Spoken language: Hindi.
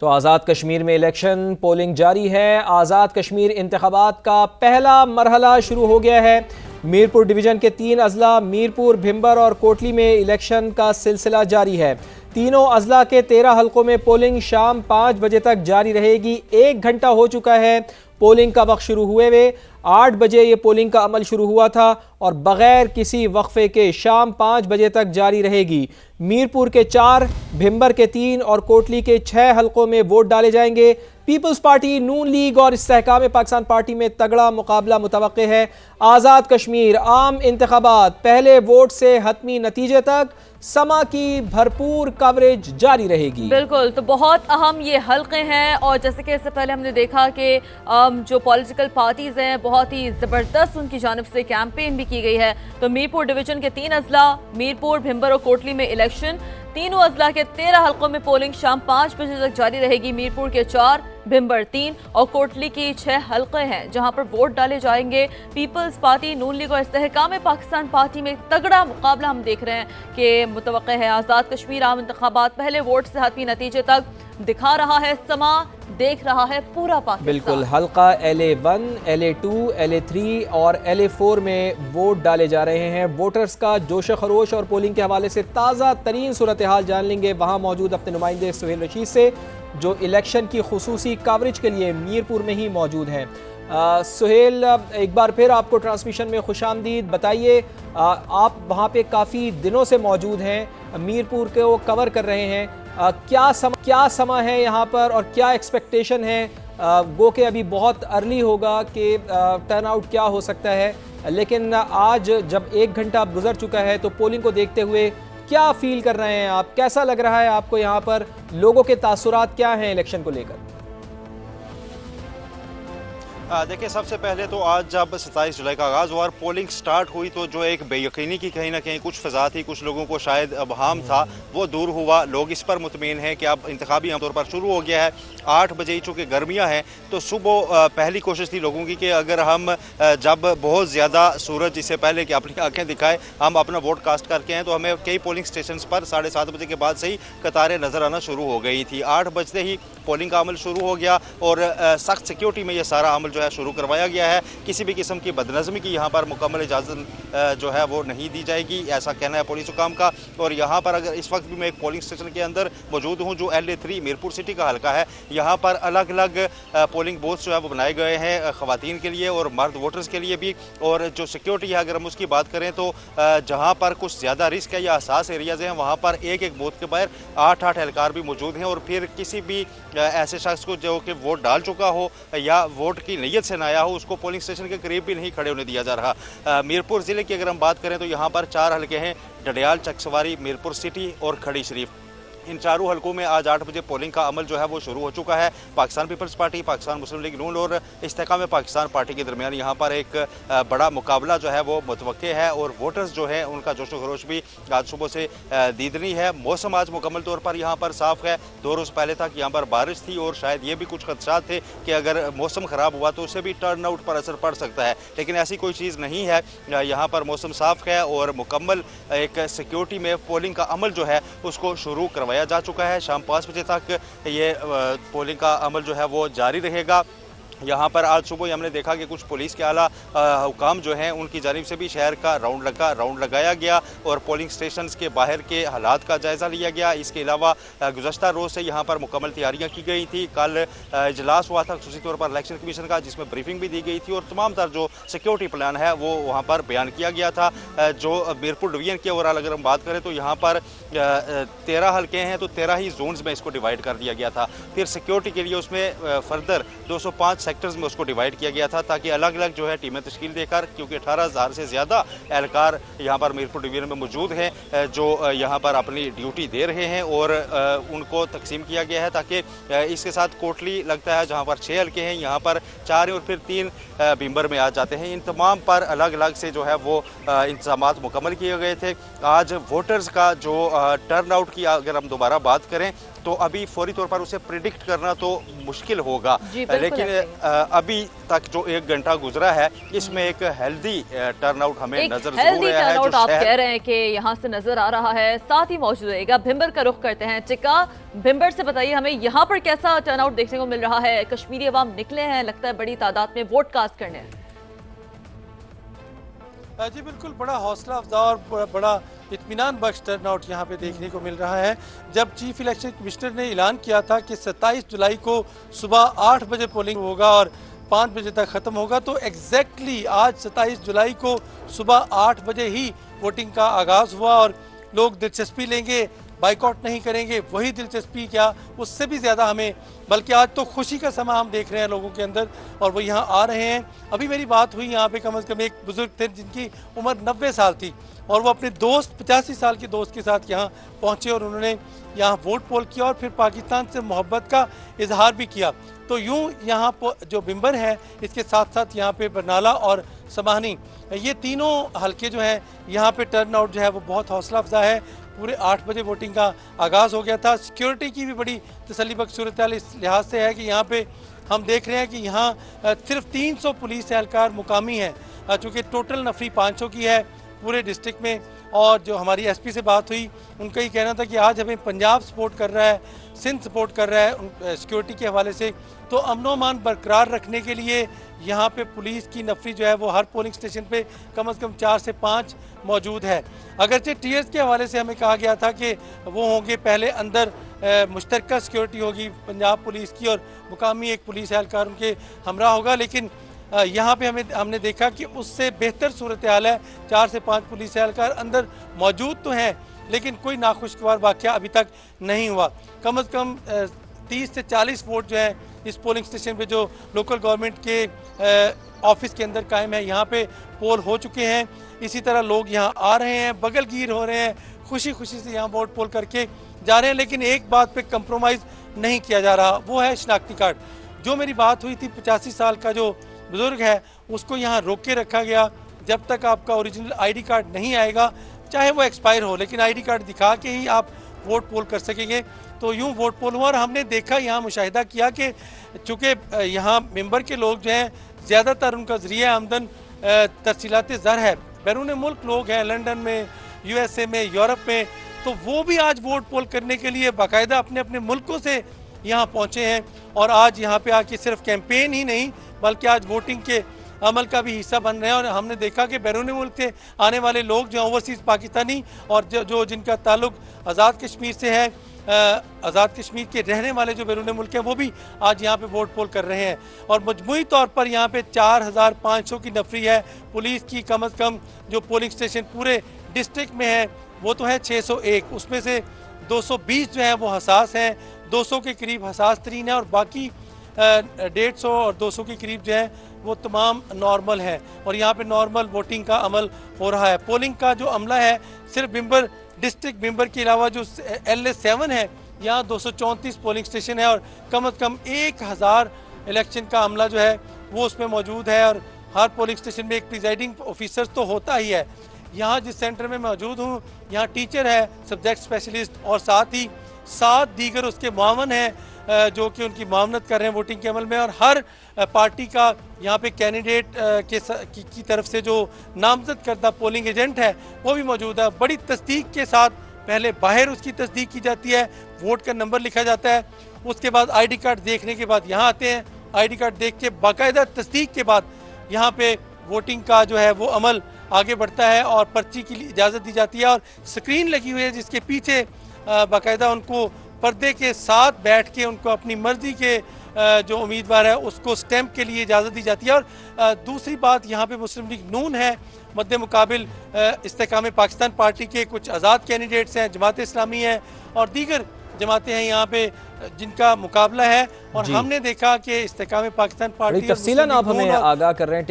तो आज़ाद कश्मीर में इलेक्शन पोलिंग जारी है। आज़ाद कश्मीर इंतखाबात का पहला मरहला शुरू हो गया है। मीरपुर डिवीज़न के 3 अजला मीरपुर, भिंबर और कोटली में इलेक्शन का सिलसिला जारी है। तीनों अजला के 13 हलकों में पोलिंग शाम 5 बजे तक जारी रहेगी। 1 घंटा हो चुका है पोलिंग का वक्त शुरू हुए हुए। 8 बजे ये पोलिंग का अमल शुरू हुआ था और बगैर किसी वक्फे के शाम 5 बजे तक जारी रहेगी। मीरपुर के 4, भिंबर के 3 और कोटली के 6 हलकों में वोट डाले जाएंगे। पीपल्स पार्टी, नून लीग और इस्तेहकाम पाकिस्तान पार्टी में तगड़ा मुकाबला मुतवक्के है। आज़ाद कश्मीर आम इंतखाबात, पहले वोट से हतमी नतीजे तक समा की भरपूर कवरेज जारी रहेगी। बिल्कुल, तो बहुत अहम ये हल्के हैं और जैसे कि इससे पहले हमने देखा कि जो पॉलिटिकल पार्टीज हैं बहुत ही ज़बरदस्त उनकी जानिब से कैंपेन भी की गई है। तो मीरपुर डिवीजन के 3 अजला मीरपुर, भिंबर और कोटली में इलेक्शन, तीनों अजला के 13 हलकों में पोलिंग शाम 5 बजे तक जारी रहेगी। मीरपुर के 4, भिंबर 3 और कोटली की 6 हलके हैं जहां पर वोट डाले जाएंगे। पीपल्स पार्टी, नून लीग और इस्तेहकाम पाकिस्तान पार्टी में तगड़ा मुकाबला हम देख रहे हैं कि मुतवक्के है। आज़ाद कश्मीर आम इंतखाबात पहले वोट से हतमी नतीजे तक दिखा रहा है समा, देख रहा है पूरा पाकिस्तान। बिल्कुल, हल्का LA1, LA2, LA3 और LA4 में वोट डाले जा रहे हैं। वोटर्स का जोश खरोश और पोलिंग के हवाले से ताज़ा तरीन सूरत हाल जान लेंगे वहाँ मौजूद अपने नुमाइंदे सुहेल रशीद से, जो इलेक्शन की खुसूसी कवरेज के लिए मीरपुर में ही मौजूद हैं। सुहेल, एक बार फिर आपको ट्रांसमिशन में खुशामदीद। बताइए, आप वहाँ पे काफ़ी दिनों से मौजूद हैं, मीरपुर को कवर कर रहे हैं। क्या समा है यहाँ पर और क्या एक्सपेक्टेशन है? गो के अभी बहुत अर्ली होगा कि टर्न आउट क्या हो सकता है, लेकिन आज जब 1 घंटा गुजर चुका है तो पोलिंग को देखते हुए क्या फील कर रहे हैं आप? कैसा लग रहा है आपको यहाँ पर? लोगों के तासुरात क्या हैं इलेक्शन को लेकर? देखिए, सबसे पहले तो आज जब 27 जुलाई का आगाज़ हुआ और पोलिंग स्टार्ट हुई तो जो एक बेयकीनी की कहीं ना कहीं कुछ फ़िज़ा थी, कुछ लोगों को शायद अबहाम था, वो दूर हुआ। लोग इस पर मुतमईन हैं कि अब इंतखाबी आमतौर पर शुरू हो गया है। 8 बजे ही चूँकि गर्मियाँ हैं तो सुबह पहली कोशिश थी लोगों की कि अगर हम जब बहुत ज़्यादा सूरज इससे पहले कि अपनी आँखें दिखाए हम अपना वोट कास्ट करके हैं, तो हमें कई पोलिंग स्टेशन पर 7:30 बजे के बाद से ही कतारें नज़र आना शुरू हो गई थी। 8 बजते ही पोलिंग का अमल शुरू हो गया और सख्त सिक्योरिटी में यह सारा अमल जो है शुरू करवाया गया है। किसी भी किस्म की बदनज़मी की यहाँ पर मुकम्मल इजाज़त जो है वो नहीं दी जाएगी, ऐसा कहना है पुलिस हुकाम का। और यहाँ पर अगर इस वक्त भी मैं एक पोलिंग स्टेशन के अंदर मौजूद हूँ जो LA3 मीरपुर सिटी का हल्का है। यहाँ पर अलग अलग पोलिंग बूथ्स जो है वो बनाए गए हैं ख़वातीन के लिए और मर्द वोटर्स के लिए भी। और जो सिक्योरिटी है अगर हम उसकी बात करें तो जहाँ पर कुछ ज़्यादा रिस्क है या हसास एरियाज़ हैं वहाँ पर एक एक बूथ के बाहर 8-8 एहलकार भी मौजूद हैं। और फिर किसी भी ऐसे शख्स को जो कि वोट डाल चुका हो या वोट की नीयत से आया हो उसको पोलिंग स्टेशन के करीब भी नहीं खड़े होने दिया जा रहा। मीरपुर ज़िले की अगर हम बात करें तो यहाँ पर 4 हलके हैं, डडियाल, चकसवारी, मीरपुर सिटी और खड़ी शरीफ। इन चारों हलकों में आज 8 बजे पोलिंग का अमल जो है वो शुरू हो चुका है। पाकिस्तान पीपल्स पार्टी, पाकिस्तान मुस्लिम लीग नून और इस्तेहकाम पाकिस्तान पार्टी के दरमियान यहाँ पर एक बड़ा मुकाबला जो है वो मुतवक्के है और वोटर्स जो है उनका जोश खरोश भी आज सुबह से दीदनी है। मौसम आज मुकम्मल तौर पर यहाँ पर साफ़ है। 2 रोज़ पहले तक यहाँ पर बारिश थी और शायद ये भी कुछ खदशात थे कि अगर मौसम ख़राब हुआ तो उससे भी टर्न आउट पर असर पड़ सकता है, लेकिन ऐसी कोई चीज़ नहीं है। यहाँ पर मौसम साफ़ है और मुकम्मल एक सिक्योरिटी में पोलिंग का अमल जो है उसको शुरू करवाया जा चुका है। शाम 5 बजे तक ये पोलिंग का अमल जो है वो जारी रहेगा। यहाँ पर आज सुबह ही हमने देखा कि कुछ पुलिस के आला हुकाम जो हैं उनकी जानिब से भी शहर का राउंड लगाया गया और पोलिंग स्टेशन के बाहर के हालात का जायज़ा लिया गया। इसके अलावा गुज़श्ता रोज़ से यहाँ पर मुकम्मल तैयारियाँ की गई थी। कल इजलास हुआ था खुसूसी तौर पर इलेक्शन कमीशन का, जिसमें ब्रीफिंग भी दी गई थी और तमाम तर जो सिक्योरिटी प्लान है वो वहाँ पर बयान किया गया था। जो मीरपुर डिवीजन की ओवरऑल अगर हम बात करें तो यहाँ पर 13 हल्के हैं तो 13 ही जोन्स में इसको डिवाइड कर दिया गया था। फिर सिक्योरिटी के लिए उसमें फर्दर 205 सेक्टर्स में उसको डिवाइड किया गया था ताकि अलग अलग जो है टीमें तश्कील देकर, क्योंकि 18,000 से ज़्यादा एहलकार यहाँ पर मीरपुर डिवीजन में मौजूद हैं जो यहाँ पर अपनी ड्यूटी दे रहे हैं और उनको तकसीम किया गया है। ताकि इसके साथ कोटली लगता है जहाँ पर 6 हल्के हैं, यहाँ पर 4 और फिर 3 भिंबर में आ जाते हैं। इन तमाम पर अलग अलग से जो है वो इंतजामात मुकम्मल किए गए थे। आज वोटर्स का जो टर्न आउट की अगर हम दोबारा बात करें तो अभी फौरी तौर पर उसे प्रिडिक्ट करना तो मुश्किल होगा। जी, बिल्कुल लेकिन अभी तक जो 1 घंटा गुजरा है इसमें एक हेल्दी टर्नआउट हमें नजर जरूर आया है। टर्नआउट आप कह रहे हैं कि यहाँ से नजर आ रहा है, साथ ही मौजूद रहेगा। भिंबर का रुख करते हैं। चिक्का, भिंबर से बताइए हमें यहाँ पर कैसा टर्नआउट देखने को मिल रहा है? कश्मीरी अवाम निकले हैं लगता है बड़ी तादाद में वोट कास्ट करने। जी बिल्कुल, बड़ा हौसला अफजा और बड़ा इत्मीनान बख्श टर्नआउट यहाँ पे देखने को मिल रहा है। जब चीफ इलेक्शन कमिश्नर ने ऐलान किया था कि 27 जुलाई को सुबह 8 बजे पोलिंग होगा और 5 बजे तक ख़त्म होगा, तो एग्जैक्टली आज 27 जुलाई को सुबह 8 बजे ही वोटिंग का आगाज़ हुआ और लोग दिलचस्पी लेंगे, बाइकआउट नहीं करेंगे। वही दिलचस्पी क्या, उससे भी ज़्यादा हमें, बल्कि आज तो खुशी का समा हम देख रहे हैं लोगों के अंदर, और वो यहाँ आ रहे हैं। अभी मेरी बात हुई यहाँ पे कम से कम एक बुजुर्ग थे जिनकी उम्र 90 साल थी और वो अपने दोस्त 85 साल के दोस्त के साथ यहाँ पहुँचे और उन्होंने यहाँ वोट पोल किया और फिर पाकिस्तान से मोहब्बत का इजहार भी किया। तो यूँ यहाँ पर जो भिंबर है इसके साथ साथ यहाँ पे बरनाला और समाहनी, ये तीनों हलके जो हैं यहाँ पे टर्नआउट जो है वो बहुत हौसला अफजा है। पूरे 8 बजे वोटिंग का आगाज़ हो गया था। सिक्योरिटी की भी बड़ी तसल्ली बख्श सूरत हाल इस लिहाज से है कि यहाँ पे हम देख रहे हैं कि यहाँ सिर्फ 300 पुलिस एहलकार मुकामी हैं, चूँकि टोटल नफरी 500 की है पूरे डिस्ट्रिक्ट में। और जो हमारी एसपी से बात हुई उनका ही कहना था कि आज हमें पंजाब सपोर्ट कर रहा है, सिंध सपोर्ट कर रहा है सिक्योरिटी के हवाले से। तो अमनो अमान बरकरार रखने के लिए यहाँ पे पुलिस की नफरी जो है वो हर पोलिंग स्टेशन पे कम से कम 4 से 5 मौजूद है। अगरचे टीयर्स के हवाले से हमें कहा गया था कि वो होंगे पहले अंदर, मुश्तरका सिक्योरिटी होगी पंजाब पुलिस की और मुकामी एक पुलिस एहलकार उनके हमरा होगा, लेकिन यहाँ पे हमने देखा कि उससे बेहतर सूरत हाल है। 4 से 5 पुलिस एहलकार अंदर मौजूद तो हैं लेकिन कोई नाखुशगवार वाक़या अभी तक नहीं हुआ। कम से कम 30 से 40 वोट जो है इस पोलिंग स्टेशन पे जो लोकल गवर्नमेंट के ऑफिस के अंदर कायम है यहाँ पे पोल हो चुके हैं। इसी तरह लोग यहाँ आ रहे हैं, बगलगीर हो रहे हैं, खुशी खुशी से यहाँ वोट पोल करके जा रहे हैं। लेकिन एक बात पे कंप्रोमाइज़ नहीं किया जा रहा, वो है शनाख्ती कार्ड। जो मेरी बात हुई थी 85 साल का जो बुज़ुर्ग है उसको यहाँ रोक के रखा गया। जब तक आपका ओरिजिनल आईडी कार्ड नहीं आएगा, चाहे वो एक्सपायर हो, लेकिन आईडी कार्ड दिखा के ही आप वोट पोल कर सकेंगे। तो यूँ वोट पोल हुआ और हमने देखा, यहाँ मुशाहिदा किया कि चूँकि यहाँ मेंबर के लोग जो हैं ज़्यादातर उनका ज़रिया आमदन तरसीलात ज़र है, बैरून मुल्क लोग हैं, लंदन में, USA में, यूरोप में, तो वो भी आज वोट पोल करने के लिए बाकायदा अपने अपने मुल्कों से यहाँ पहुँचे हैं। और आज यहाँ पे आके सिर्फ कैंपेन ही नहीं बल्कि आज वोटिंग के अमल का भी हिस्सा बन रहे हैं। और हमने देखा कि बैरून मुल्क से आने वाले लोग जो ओवरसीज़ पाकिस्तानी और जो जिनका ताल्लुक आज़ाद कश्मीर से है, आज़ाद कश्मीर के रहने वाले जो बैरून मुल्क हैं, वो भी आज यहाँ पे वोट पोल कर रहे हैं। और मजमूई तौर पर यहाँ पे 4500 की नफरी है पुलिस की। कम अज़ कम जो पोलिंग स्टेशन पूरे डिस्ट्रिक्ट में है वो तो है 601, उसमें से 220 जो है वो हसास हैं, 200 के करीब हसास तरीन है और बाकी 150 और 200 के करीब जो है वो तमाम नॉर्मल है। और यहाँ पे नॉर्मल वोटिंग का अमल हो रहा है। पोलिंग का जो अमला है सिर्फ भिंबर डिस्ट्रिक्ट भिंबर के अलावा जो LA7 है, यहाँ 234 पोलिंग स्टेशन है और कम से कम 1000 इलेक्शन का अमला जो है वो उसमें मौजूद है। और हर पोलिंग स्टेशन में एक प्रिजाइडिंग ऑफिसर तो होता ही है। यहाँ जिस सेंटर में मौजूद हूँ यहाँ टीचर है, सब्जेक्ट स्पेशलिस्ट और साथ ही 7 दीगर उसके मुआवन हैं जो कि उनकी मामनत कर रहे हैं वोटिंग के अमल में। और हर पार्टी का यहाँ पे कैंडिडेट की तरफ से जो नामजद करदा पोलिंग एजेंट है वो भी मौजूद है। बड़ी तस्दीक के साथ पहले बाहर उसकी तस्दीक की जाती है, वोट का नंबर लिखा जाता है, उसके बाद आईडी कार्ड देखने के बाद यहाँ आते हैं, आईडी कार्ड देख के बाकायदा तस्दीक के बाद यहाँ पे वोटिंग का जो है वो अमल आगे बढ़ता है और पर्ची की इजाज़त दी जाती है। और स्क्रीन लगी हुई है जिसके पीछे बाकायदा उनको पर्दे के साथ बैठ के उनको अपनी मर्जी के जो उम्मीदवार है उसको स्टैंप के लिए इजाज़त दी जाती है। और दूसरी बात यहाँ पे मुस्लिम लीग नून है, मद्दे मुकाबिल इस्तेकाम पाकिस्तान पार्टी के कुछ आज़ाद कैंडिडेट्स हैं, जमात इस्लामी है और दीगर जमातें हैं यहाँ पे जिनका मुकाबला है। और हमने देखा कि इस्तेकाम पाकिस्तान पार्टी तफसीलन आप हमें आगाह कर रहे हैं।